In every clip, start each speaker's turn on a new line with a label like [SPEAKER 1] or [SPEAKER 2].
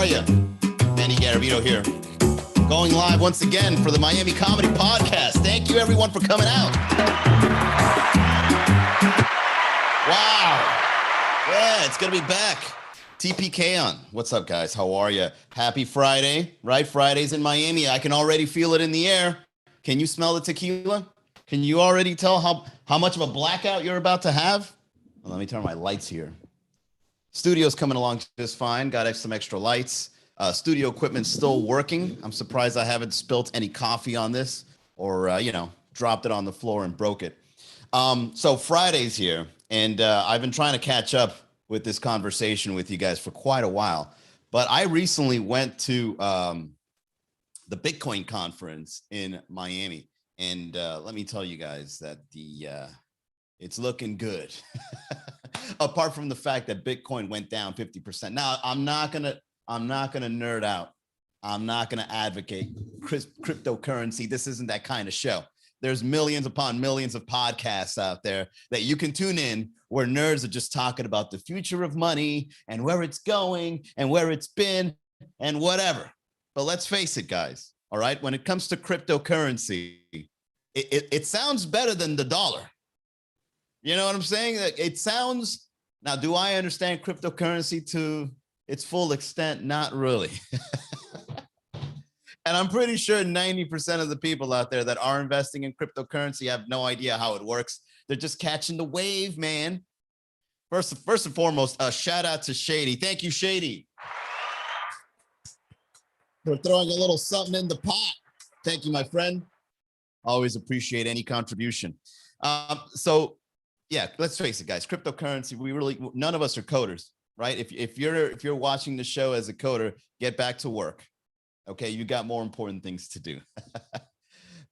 [SPEAKER 1] are you? Manny here, going live once again for the Miami Comedy Podcast. Thank you, everyone, for coming out. Wow. Yeah, it's going to be back. TPK on. What's up, guys? How are you? Happy Friday, right? Friday's in Miami. I can already feel it in the air. Can you smell the tequila? Can you already tell how much of a blackout you're about to have? Well, let me turn my lights here. Studio's coming along just fine. Got some extra lights. Studio equipment's still working. I'm surprised I haven't spilt any coffee on this or, dropped it on the floor and broke it. So Friday's here, and I've been trying to catch up with this conversation with you guys for quite a while. But I recently went to the Bitcoin conference in Miami. And let me tell you guys that it's looking good. Apart from the fact that Bitcoin went down 50%. Now, I'm not gonna nerd out. I'm not gonna advocate cryptocurrency. This isn't that kind of show. There's millions upon millions of podcasts out there that you can tune in where nerds are just talking about the future of money and where it's going and where it's been and whatever. But let's face it, guys. All right, when it comes to cryptocurrency, it sounds better than the dollar. You know what I'm saying? It sounds, now, do I understand cryptocurrency to its full extent? Not really. And I'm pretty sure 90% of the people out there that are investing in cryptocurrency have no idea how it works. They're just catching the wave, man. First and foremost, shout out to Shady. Thank you, Shady, for throwing a little something in the pot. Thank you, my friend. Always appreciate any contribution. So yeah, let's face it, guys. Cryptocurrency, none of us are coders, right? If you're watching the show as a coder, get back to work. Okay, you got more important things to do.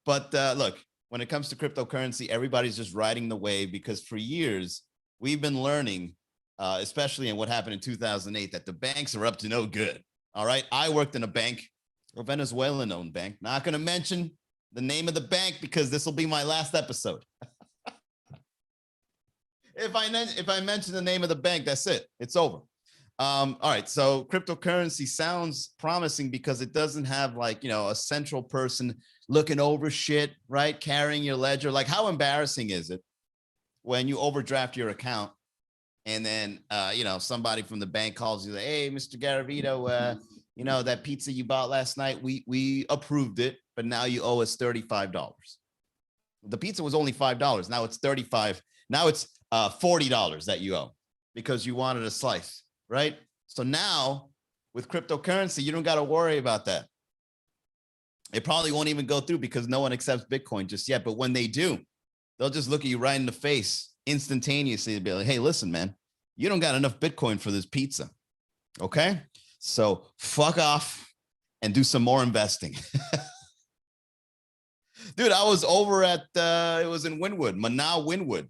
[SPEAKER 1] But look, when it comes to cryptocurrency, everybody's just riding the wave because for years we've been learning, especially in what happened in 2008, that the banks are up to no good. All right, I worked in a bank, a Venezuelan-owned bank. Not going to mention the name of the bank because this will be my last episode. If I mention the name of the bank, that's it. It's over. All right. So cryptocurrency sounds promising because it doesn't have a central person looking over shit, right? Carrying your ledger. Like, how embarrassing is it when you overdraft your account and then, somebody from the bank calls you, like, hey, Mr. Garavito, that pizza you bought last night, we approved it, but now you owe us $35. The pizza was only $5. Now it's $35. Now it's $40 that you owe because you wanted a slice, right? So now with cryptocurrency, you don't got to worry about that. It probably won't even go through because no one accepts Bitcoin just yet. But when they do, they'll just look at you right in the face instantaneously and be like, hey, listen, man, you don't got enough Bitcoin for this pizza. Okay? So fuck off and do some more investing. Dude, I was over at, it was in Wynwood.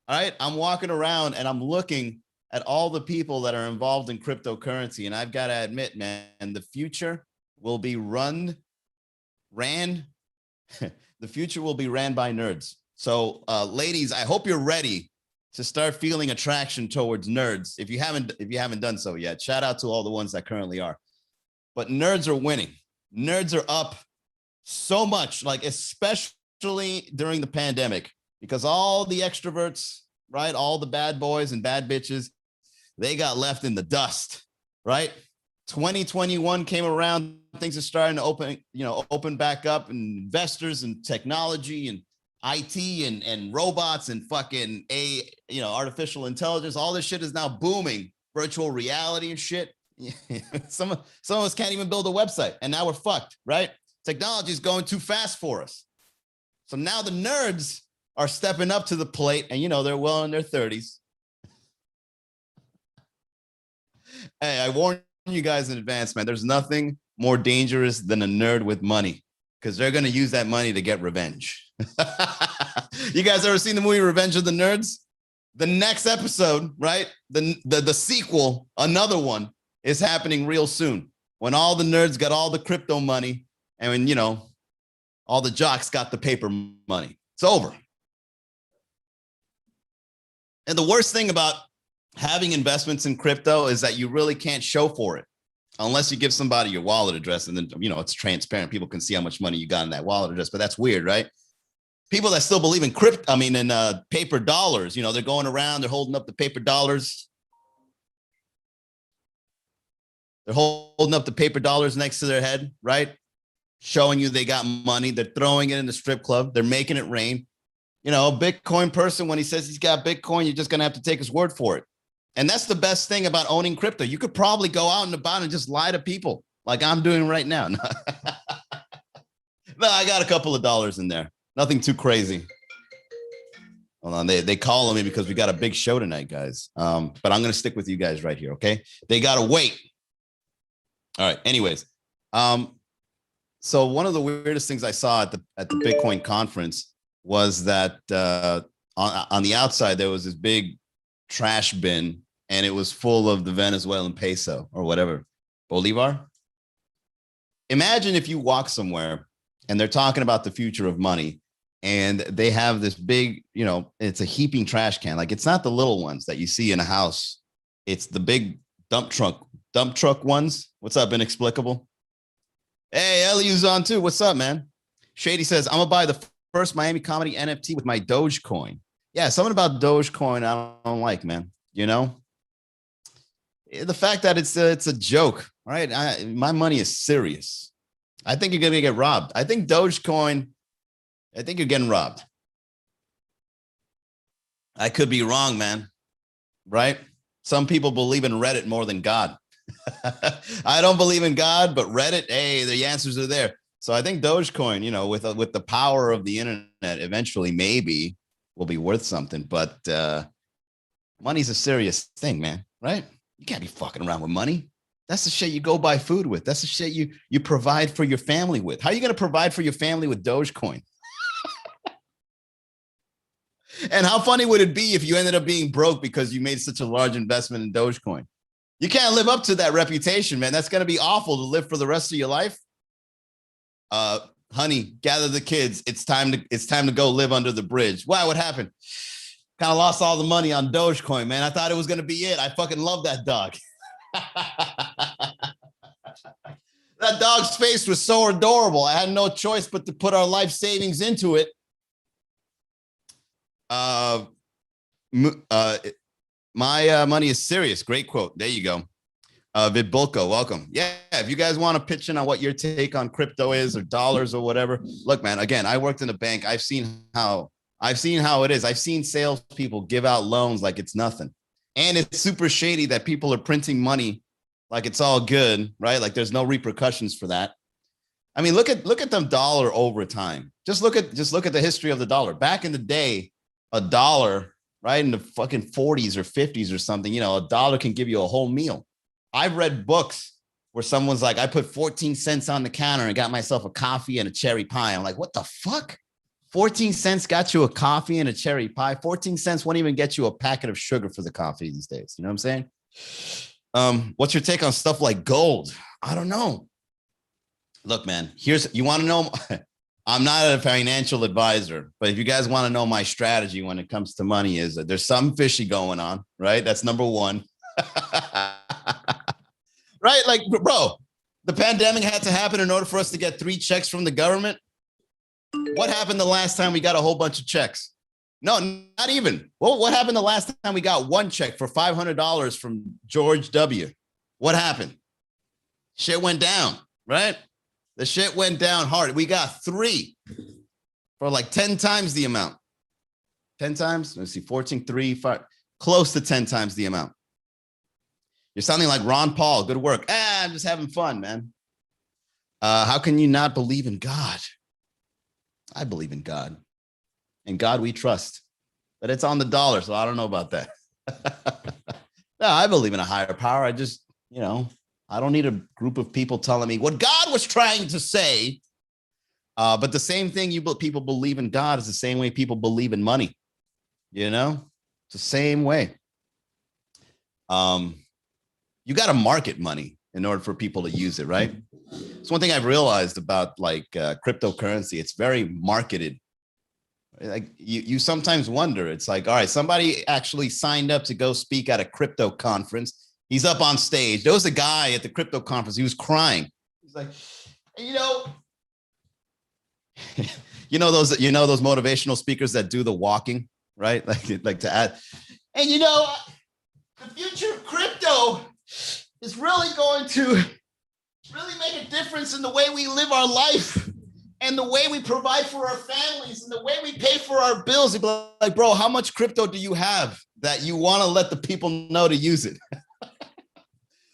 [SPEAKER 1] All right, I'm walking around and I'm looking at all the people that are involved in cryptocurrency. And I've got to admit, man, the future will be ran by nerds. So ladies, I hope you're ready to start feeling attraction towards nerds. If you haven't done so yet, shout out to all the ones that currently are. But nerds are winning. Nerds are up so much, especially during the pandemic. Because all the extroverts, right, all the bad boys and bad bitches, they got left in the dust, right? 2021 came around, things are starting to open back up, and investors and technology and IT and robots and fucking artificial intelligence, all this shit is now booming. Virtual reality and shit. Some of us can't even build a website, and now we're fucked, right? Technology is going too fast for us. So now the nerds are stepping up to the plate, and they're well in their 30s. Hey, I warned you guys in advance, man. There's nothing more dangerous than a nerd with money because they're going to use that money to get revenge. You guys ever seen the movie Revenge of the Nerds? The next episode, right? The sequel, another one, is happening real soon when all the nerds got all the crypto money and when, all the jocks got the paper money. It's over. And the worst thing about having investments in crypto is that you really can't show for it. unless you give somebody your wallet address and then, it's transparent. People can see how much money you got in that wallet address, but that's weird, right? People that still believe in paper dollars, they're going around, they're holding up the paper dollars. They're holding up the paper dollars next to their head, right? Showing you they got money. They're throwing it in the strip club. They're making it rain. A Bitcoin person, when he says he's got Bitcoin, you're just going to have to take his word for it. And that's the best thing about owning crypto. You could probably go out and about and just lie to people like I'm doing right now. No, I got a couple of dollars in there. Nothing too crazy. Hold on. They calling me because we got a big show tonight, guys. But I'm going to stick with you guys right here, okay? They got to wait. All right. Anyways, so one of the weirdest things I saw at the Bitcoin conference was that on the outside there was this big trash bin, and it was full of the Venezuelan peso or whatever, Bolivar. Imagine if you walk somewhere and they're talking about the future of money, and they have this big, it's a heaping trash can. Like, it's not the little ones that you see in a house. It's the big dump truck ones. What's up, Inexplicable? Hey, Eliu's on too. What's up, man? Shady says, I'm gonna buy the first Miami comedy NFT with my Dogecoin. Yeah, something about Dogecoin I don't like, man. The fact that it's a joke, right? My money is serious. I think you're gonna get robbed. I think Dogecoin, I think you're getting robbed. I could be wrong, man. Right? Some people believe in Reddit more than God. I don't believe in God, but Reddit, hey, the answers are there. So I think Dogecoin, with the power of the internet, eventually maybe will be worth something. But money's a serious thing, man. Right? You can't be fucking around with money. That's the shit you go buy food with. That's the shit you provide for your family with. How are you going to provide for your family with Dogecoin? And how funny would it be if you ended up being broke because you made such a large investment in Dogecoin? You can't live up to that reputation, man. That's going to be awful to live for the rest of your life. Honey, gather the kids. It's time to go live under the bridge. Why? What happened? Kind of lost all the money on Dogecoin, man. I thought it was going to be it. I fucking love that dog. That dog's face was so adorable. I had no choice but to put our life savings into it. My money is serious. Great quote. There you go. Vidbulko, welcome. Yeah, if you guys want to pitch in on what your take on crypto is or dollars or whatever, look, man, again, I worked in a bank. I've seen how it is. I've seen salespeople give out loans like it's nothing. And it's super shady that people are printing money like it's all good, right? Like there's no repercussions for that. I mean, look at the dollar over time. Just look at the history of the dollar. Back in the day, a dollar, right, in the fucking 40s or 50s or something, a dollar can give you a whole meal. I've read books where someone's like, I put 14 cents on the counter and got myself a coffee and a cherry pie. I'm like, what the fuck? 14 cents got you a coffee and a cherry pie. 14 cents won't even get you a packet of sugar for the coffee these days. You know what I'm saying? What's your take on stuff like gold? I don't know. Look, man, you want to know? I'm not a financial advisor, but if you guys want to know my strategy when it comes to money is that there's something fishy going on, right? That's number one. Right? Like, bro, the pandemic had to happen in order for us to get 3 checks from the government. What happened the last time we got a whole bunch of checks? No, not even. Well, what happened the last time we got 1 check for $500 from George W? What happened? Shit went down, right? The shit went down hard. We got 3 for like 10 times the amount. 10 times? Let's see, 14, 3, 5, close to 10 times the amount. You're sounding like Ron Paul. Good work. I'm just having fun, man. How can you not believe in God? I believe in God. In God we trust. But it's on the dollar, so I don't know about that. No, I believe in a higher power. I just, I don't need a group of people telling me what God was trying to say. But the same thing people believe in God is the same way people believe in money. It's the same way. You got to market money in order for people to use it, right? It's one thing I've realized about cryptocurrency. It's very marketed. Like you sometimes wonder, it's like, all right, somebody actually signed up to go speak at a crypto conference. He's up on stage. There was a guy at the crypto conference. He was crying. He's like, you know, those motivational speakers that do the walking, right? Like to add, and the future of crypto is really going to really make a difference in the way we live our life and the way we provide for our families and the way we pay for our bills. You'd be like, bro, how much crypto do you have that you want to let the people know to use it?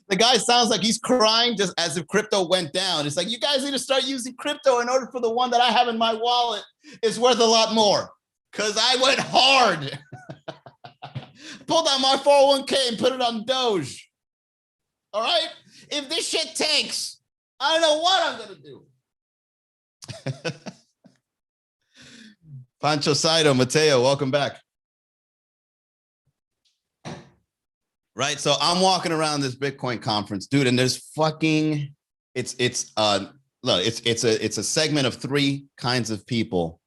[SPEAKER 1] The guy sounds like he's crying just as if crypto went down. It's like, you guys need to start using crypto in order for the one that I have in my wallet is worth a lot more. Because I went hard. Pulled out my 401k and put it on Doge. All right? If this shit tanks, I don't know what I'm going to do. Pancho Saito, Mateo, welcome back. Right, so I'm walking around this Bitcoin conference, dude, and there's fucking it's a segment of 3 kinds of people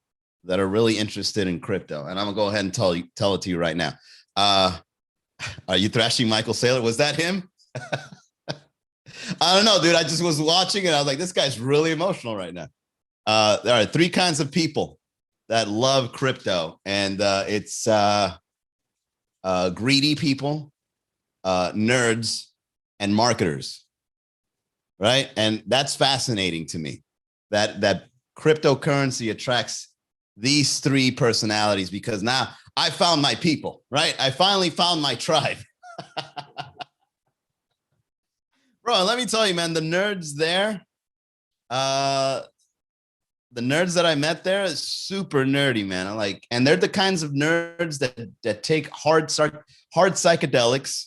[SPEAKER 1] that are really interested in crypto, and I'm gonna go ahead and tell it to you right now. Are you thrashing Michael Saylor? Was that him? I don't know, dude. I just was watching it. I was like, this guy's really emotional right now. There are 3 kinds of people that love crypto, and it's greedy people, nerds, and marketers, right? And that's fascinating to me, that cryptocurrency attracts these 3 personalities, because now I found my people, right? I finally found my tribe. Bro, let me tell you, man, the nerds there, the nerds that I met there is super nerdy, man. And they're the kinds of nerds that take hard psychedelics,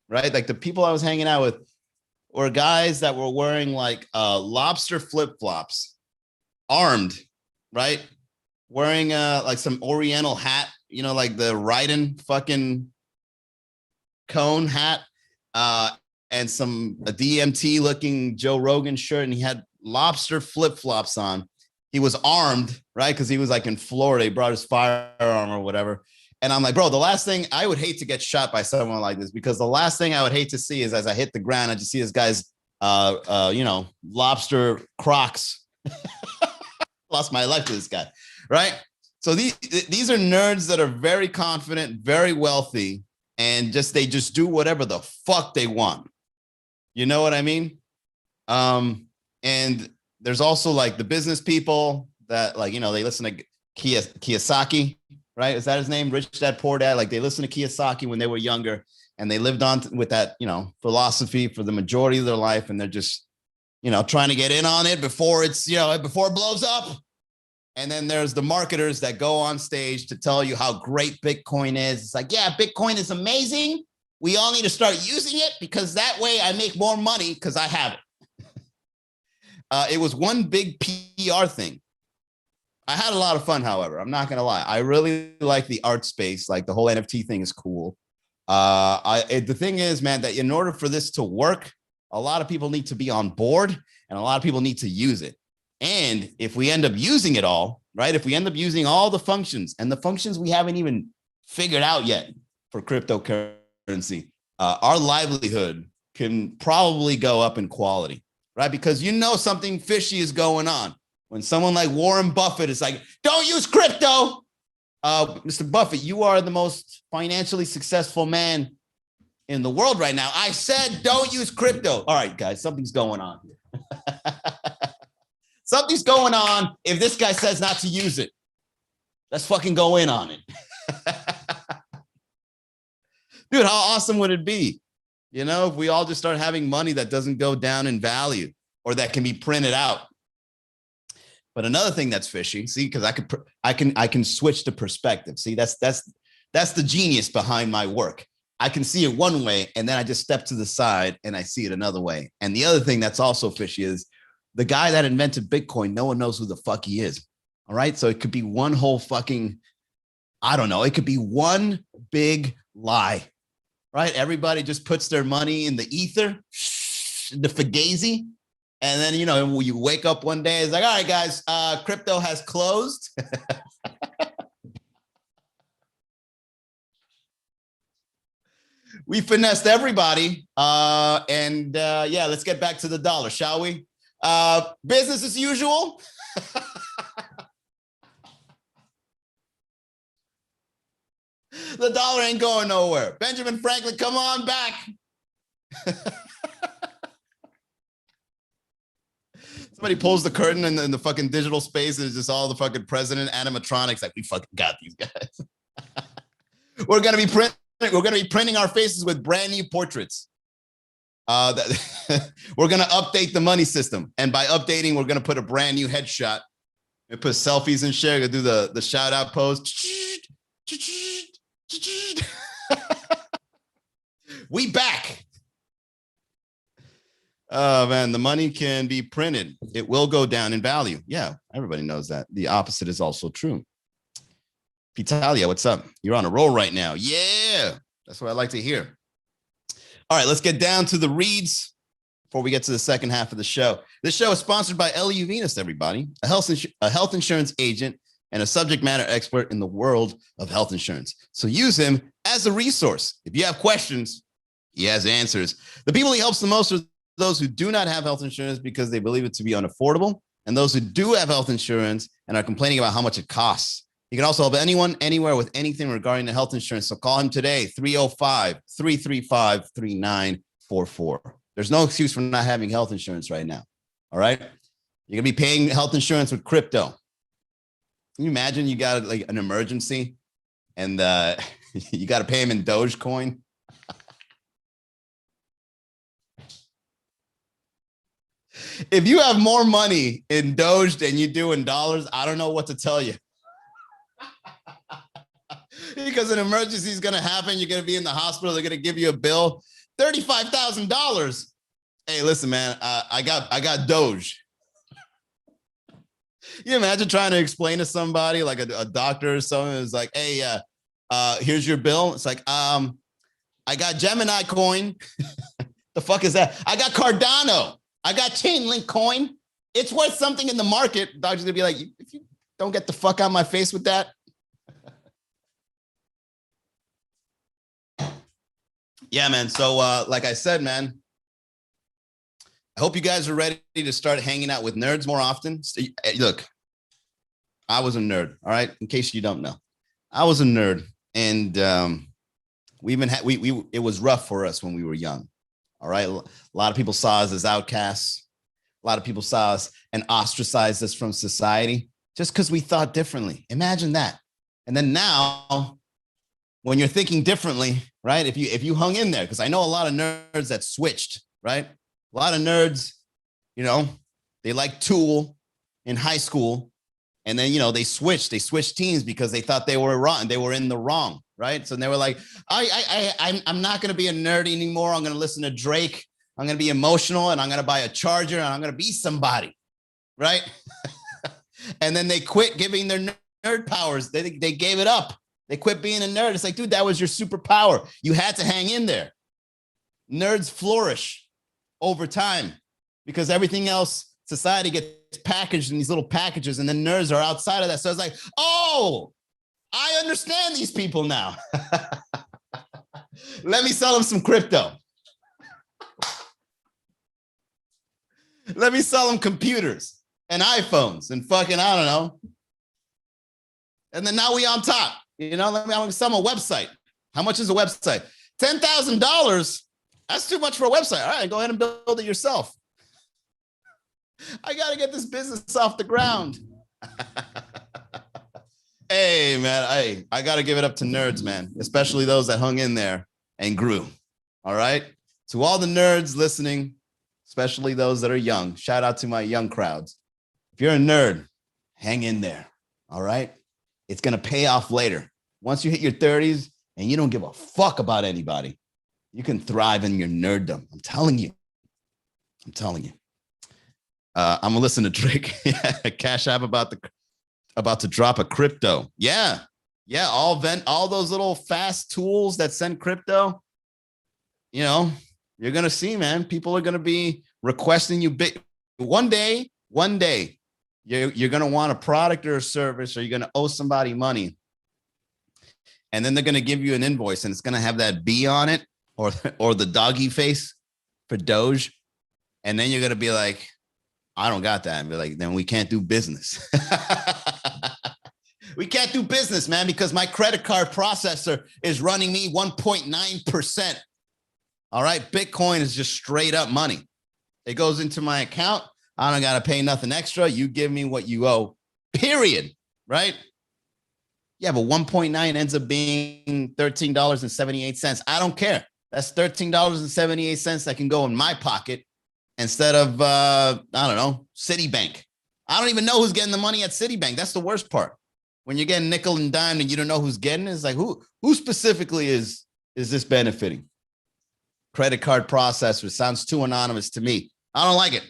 [SPEAKER 1] right? Like the people I was hanging out with were guys that were wearing like lobster flip-flops, armed, right? Wearing like some Oriental hat, like the Raiden fucking cone hat, and a DMT looking Joe Rogan shirt, and he had lobster flip-flops on. He was armed, right? Because he was like in Florida. He brought his firearm or whatever. And I'm like, bro, the last thing I would hate to get shot by someone like this, because the last thing I would hate to see is as I hit the ground, I just see this guy's, lobster Crocs. Lost my life to this guy, right? So these are nerds that are very confident, very wealthy, and they just do whatever the fuck they want. You know what I mean? And there's also like the business people that they listen to Kiyosaki, right? Is that his name? Rich Dad, Poor Dad. Like they listened to Kiyosaki when they were younger, and they lived on with that, philosophy for the majority of their life. And they're just, trying to get in on it before before it blows up. And then there's the marketers that go on stage to tell you how great Bitcoin is. It's like, yeah, Bitcoin is amazing. We all need to start using it because that way I make more money because I have it. It was one big PR thing. I had a lot of fun, however. I'm not going to lie. I really like the art space. Like the whole NFT thing is cool. The thing is, man, that in order for this to work, a lot of people need to be on board and a lot of people need to use it. And if we end up using it all, right? If we end up using all the functions and the functions we haven't even figured out yet for cryptocurrency, our livelihood can probably go up in quality, right? Because something fishy is going on. When someone like Warren Buffett is like, don't use crypto. Mr. Buffett, you are the most financially successful man in the world right now. I said, don't use crypto. All right, guys, something's going on here. Something's going on if this guy says not to use it. Let's fucking go in on it. Dude, how awesome would it be? If we all just start having money that doesn't go down in value or that can be printed out. But another thing that's fishy, see, because I can switch the perspective. See, that's the genius behind my work. I can see it one way, and then I just step to the side and I see it another way. And the other thing that's also fishy is the guy that invented Bitcoin, no one knows who the fuck he is. All right. So it could be one whole fucking, I don't know. It could be one big lie, right? Everybody just puts their money in the ether, the fugazi. And then, you wake up one day, it's like, all right, guys, crypto has closed. We finessed everybody. Yeah, let's get back to the dollar, shall we? Business as usual. The dollar ain't going nowhere. Benjamin Franklin, come on back. Somebody pulls the curtain in the fucking digital space, and it's just all the fucking president animatronics. Like, we fucking got these guys. We're gonna be printing our faces with brand new portraits. We're gonna update the money system, and by updating, we're gonna put a brand new headshot. We put selfies and share. Gonna do the shout out pose. We back. Oh man, the money can be printed. It will go down in value. Yeah, everybody knows that. The opposite is also true. Pitalia, what's up? You're on a roll right now. Yeah, that's what I like to hear. All right, let's get down to the reads before we get to the second half of the show. This show is sponsored by L.U. Venus, everybody, a health insurance agent and a subject matter expert in the world of health insurance. So use him as a resource. If you have questions, he has answers. The people he helps the most are those who do not have health insurance because they believe it to be unaffordable, and those who do have health insurance and are complaining about how much it costs. You can also help anyone, anywhere with anything regarding the health insurance. So call him today, 305-335-3944. There's no excuse for not having health insurance right now. All right. You're going to be paying health insurance with crypto. Can you imagine you got like an emergency and you got to pay him in Dogecoin? If you have more money in Doge than you do in dollars, I don't know what to tell you. Because an emergency is going to happen. You're going to be in the hospital. They're going to give you a bill, $35,000. Hey, listen, man, I got Doge. You imagine trying to explain to somebody like a doctor or someone who's like, hey, here's your bill. It's like, I got Gemini coin. The fuck is that? I got Cardano. I got Chainlink coin. It's worth something in the market. Doctor's gonna be like, if you don't get the fuck out of my face with that. Yeah, man. So like I said, man, I hope you guys are ready to start hanging out with nerds more often. Look, I was a nerd. All right. In case you don't know, I was a nerd, and it was rough for us when we were young. All right. A lot of people saw us as outcasts. A lot of people saw us and ostracized us from society just because we thought differently. Imagine that. And then now, when you're thinking differently, right? If you hung in there, because I know a lot of nerds that switched, right? A lot of nerds, they like Tool in high school, and then they switched teams because they thought they were wrong. They were in the wrong, right? So they were like, I'm not going to be a nerd anymore. I'm going to listen to Drake. I'm going to be emotional, and I'm going to buy a charger, and I'm going to be somebody, right? And then they quit giving their nerd powers. They gave it up. They quit being a nerd. It's like, dude, that was your superpower. You had to hang in there. Nerds flourish over time because everything else, society gets packaged in these little packages, and then nerds are outside of that. So it's like, oh, I understand these people now. Let me sell them some crypto. Let me sell them computers and iPhones and fucking, I don't know. And then now we on top. Let me sell them a website. How much is a website? $10,000. That's too much for a website. All right, go ahead and build it yourself. I got to get this business off the ground. Hey, man, I got to give it up to nerds, man, especially those that hung in there and grew. All right. To all the nerds listening, especially those that are young, shout out to my young crowds. If you're a nerd, hang in there. All right. It's going to pay off later. Once you hit your 30s and you don't give a fuck about anybody, you can thrive in your nerddom. I'm telling you. I'm going to listen to Drake. Cash App about to drop a crypto. Yeah. All those little fast tools that send crypto. You're going to see, man, people are going to be requesting you big. One day, you're going to want a product or a service, or you're going to owe somebody money. And then they're going to give you an invoice, and it's going to have that B on it. or the doggy face for Doge. And then you're going to be like, I don't got that. And be like, then we can't do business. We can't do business, man, because my credit card processor is running me 1.9%. All right. Bitcoin is just straight up money. It goes into my account. I don't got to pay nothing extra. You give me what you owe, period. Right. Yeah, but 1.9 ends up being $13.78. I don't care. That's $13.78 that can go in my pocket instead of, I don't know, Citibank. I don't even know who's getting the money at Citibank. That's the worst part. When you're getting nickel and dime and you don't know who's getting it, it's like, who specifically is this benefiting? Credit card processor sounds too anonymous to me. I don't like it.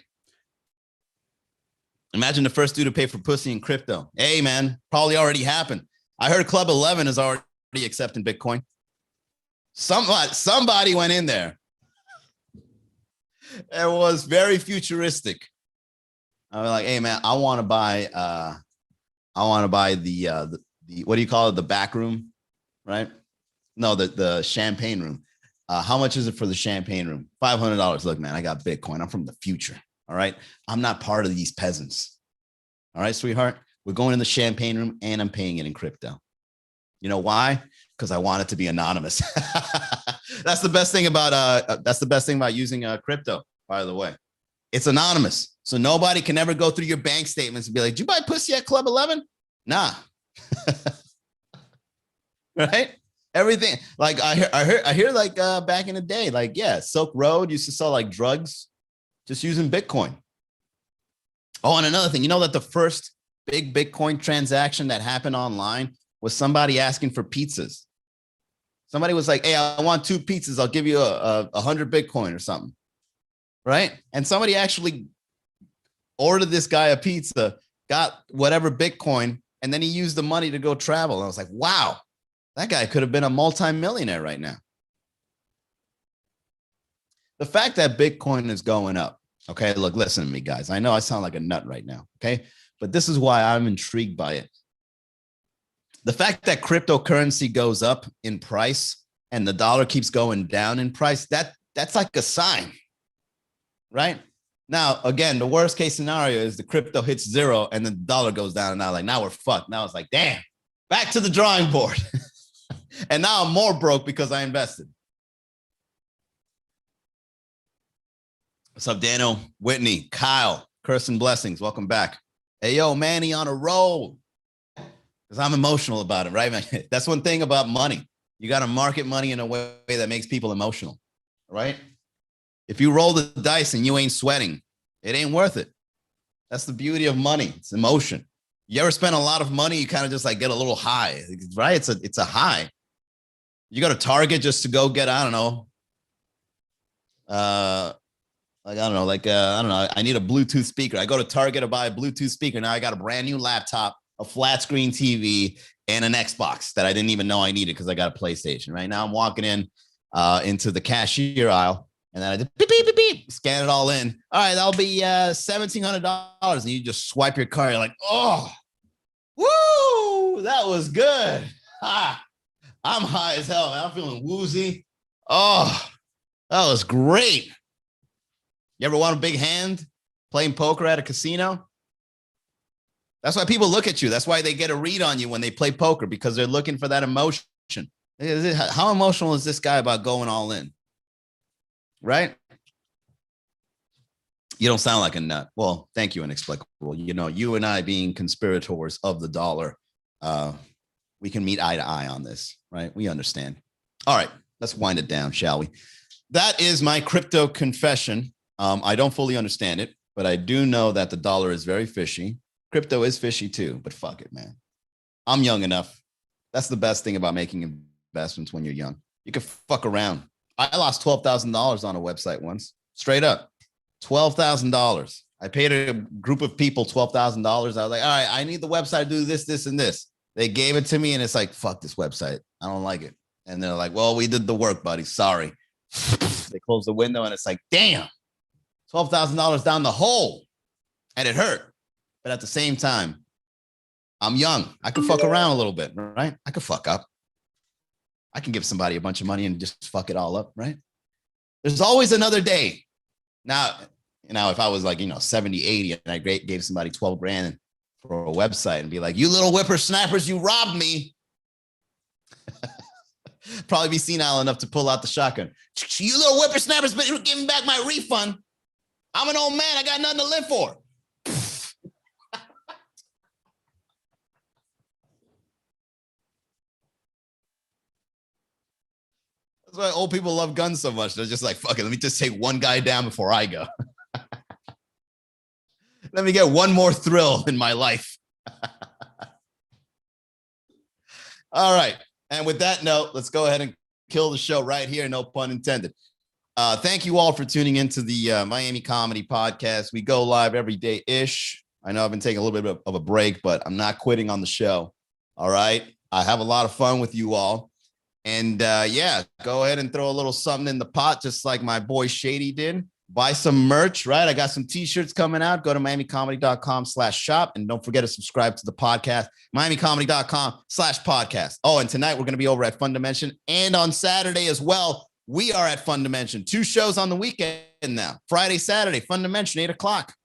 [SPEAKER 1] Imagine the first dude to pay for pussy in crypto. Hey, man, probably already happened. I heard Club 11 is already accepting Bitcoin. Somebody went in there. It was very futuristic. I was like, hey, man, I want to buy the what do you call it? The back room, right? No, the champagne room. How much is it for the champagne room? $500. Look, man, I got Bitcoin. I'm from the future. All right. I'm not part of these peasants. All right, sweetheart. We're going in the champagne room and I'm paying it in crypto. You know why? Because I want it to be anonymous. That's the best thing about using crypto, by the way. It's anonymous. So nobody can ever go through your bank statements and be like, did you buy pussy at Club 11? Nah. Right? Everything. Like I hear like back in the day, like, yeah, Silk Road used to sell like drugs just using Bitcoin. Oh, and another thing, you know that the first big Bitcoin transaction that happened online was somebody asking for pizzas. Somebody was like, hey, I want 2 pizzas. I'll give you 100 Bitcoin or something. Right? And somebody actually ordered this guy a pizza, got whatever Bitcoin, and then he used the money to go travel. And I was like, wow, that guy could have been a multimillionaire right now. The fact that Bitcoin is going up. Okay, look, listen to me, guys. I know I sound like a nut right now. Okay, but this is why I'm intrigued by it. The fact that cryptocurrency goes up in price and the dollar keeps going down in price, that's like a sign, right? Now, again, the worst case scenario is the crypto hits 0 and the dollar goes down, and now we're fucked. Now it's like, damn, back to the drawing board. And now I'm more broke because I invested. What's up, Daniel, Whitney, Kyle, Curse and Blessings? Welcome back. Hey, yo, Manny on a roll. Because I'm emotional about it, right? That's one thing about money. You got to market money in a way that makes people emotional, right? If you roll the dice and you ain't sweating, it ain't worth it. That's the beauty of money. It's emotion. You ever spend a lot of money, you kind of just like get a little high, right? It's a high. You go to Target just to go get, I don't know, I need a Bluetooth speaker. I go to Target to buy a Bluetooth speaker. Now I got a brand new laptop, a flat screen TV, and an Xbox that I didn't even know I needed because I got a PlayStation. Right now I'm walking into the cashier aisle, and then I did beep, beep, beep, beep, scan it all in. All right, that'll be $1,700. And you just swipe your card. You're like, oh, woo, that was good. Ha. I'm high as hell, man. I'm feeling woozy. Oh, that was great. You ever want a big hand playing poker at a casino? That's why people look at you. That's why they get a read on you when they play poker, because they're looking for that emotion. How emotional is this guy about going all in? Right? You don't sound like a nut. Well, thank you, Inexplicable. You know, you and I being conspirators of the dollar, we can meet eye to eye on this, right? We understand. All right, let's wind it down, shall we? That is my crypto confession. I don't fully understand it, but I do know that the dollar is very fishy. Crypto is fishy too, but fuck it, man. I'm young enough. That's the best thing about making investments when you're young. You can fuck around. I lost $12,000 on a website once, straight up. $12,000. I paid a group of people $12,000. I was like, all right, I need the website to do this, this, and this. They gave it to me, and it's like, fuck this website. I don't like it. And they're like, well, we did the work, buddy. Sorry. They closed the window, and it's like, damn, $12,000 down the hole. And it hurt. But at the same time, I'm young. I could fuck around a little bit, right? I could fuck up. I can give somebody a bunch of money and just fuck it all up, right? There's always another day. Now, if I was like, 70, 80, and I gave somebody 12 grand for a website and be like, you little whippersnappers, you robbed me. Probably be senile enough to pull out the shotgun. You little whippersnappers, but give me back my refund. I'm an old man. I got nothing to live for. That's why old people love guns so much. They're just like, fuck it. Let me just take one guy down before I go. Let me get one more thrill in my life. All right. And with that note, let's go ahead and kill the show right here. No pun intended. Thank you all for tuning into the Miami Comedy Podcast. We go live every day-ish. I know I've been taking a little bit of a break, but I'm not quitting on the show. All right. I have a lot of fun with you all. And yeah, go ahead and throw a little something in the pot, just like my boy Shady did. Buy some merch, right? I got some t-shirts coming out. Go to miamicomedy.com/shop. And don't forget to subscribe to the podcast, miamicomedy.com/podcast. Oh, and tonight we're going to be over at Fun Dimension. And on Saturday as well, we are at Fun Dimension. 2 shows on the weekend now. Friday, Saturday, Fun Dimension, 8 o'clock.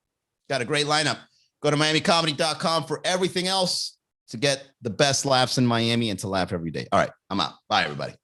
[SPEAKER 1] Got a great lineup. Go to miamicomedy.com for everything else to get the best laughs in Miami and to laugh every day. All right, I'm out. Bye, everybody.